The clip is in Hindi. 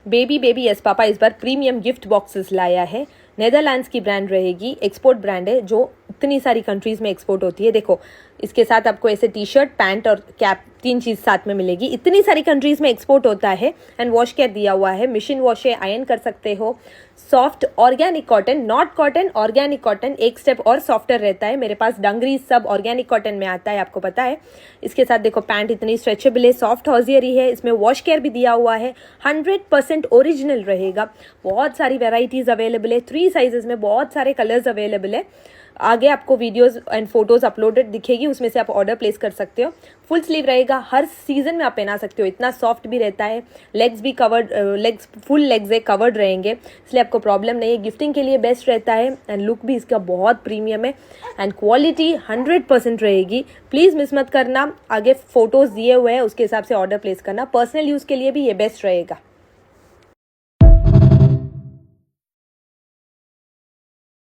बेबी बेबी यस पापा इस बार प्रीमियम गिफ्ट बॉक्सेस लाया है। नेदरलैंड्स की ब्रांड रहेगी, एक्सपोर्ट ब्रांड है जो इतनी सारी कंट्रीज़ में एक्सपोर्ट होती है। देखो इसके साथ आपको ऐसे टी शर्ट, पैंट और कैप 3 चीज़ साथ में मिलेगी। इतनी सारी कंट्रीज़ में एक्सपोर्ट होता है। एंड वॉश केयर दिया हुआ है, मशीन वॉश है, आयरन कर सकते हो। Soft organic cotton, not cotton, organic cotton, एक स्टेप और सॉफ्टर रहता है। मेरे पास डंगरी सब ऑर्गेनिक कॉटन में आता है, आपको पता है। इसके साथ देखो पैंट इतनी स्ट्रेचेबल है, सॉफ्ट हॉजियरी है, इसमें वॉश केयर भी दिया हुआ है, 100% ओरिजिनल रहेगा। बहुत सारी वेराइटीज़ अवेलेबल है, 3 साइजेस में बहुत सारे कलर्स अवेलेबल है। आगे आपको वीडियोस एंड फोटोज अपलोडेड दिखेगी, उसमें से आप ऑर्डर प्लेस कर सकते हो। फुल स्लीव रहेगा, हर सीजन में आप पहना सकते हो, इतना सॉफ्ट भी रहता है। लेग्स भी कवर्ड, लेग्स फुल लेग्स है, कवर्ड रहेंगे, इसलिए आपको प्रॉब्लम नहीं है। गिफ्टिंग के लिए बेस्ट रहता है एंड लुक भी इसका बहुत प्रीमियम है एंड क्वालिटी 100% रहेगी। प्लीज़ मिस मत करना, आगे फोटोज़ दिए हुए हैं उसके हिसाब से ऑर्डर प्लेस करना। पर्सनल यूज़ के लिए भी ये बेस्ट रहेगा।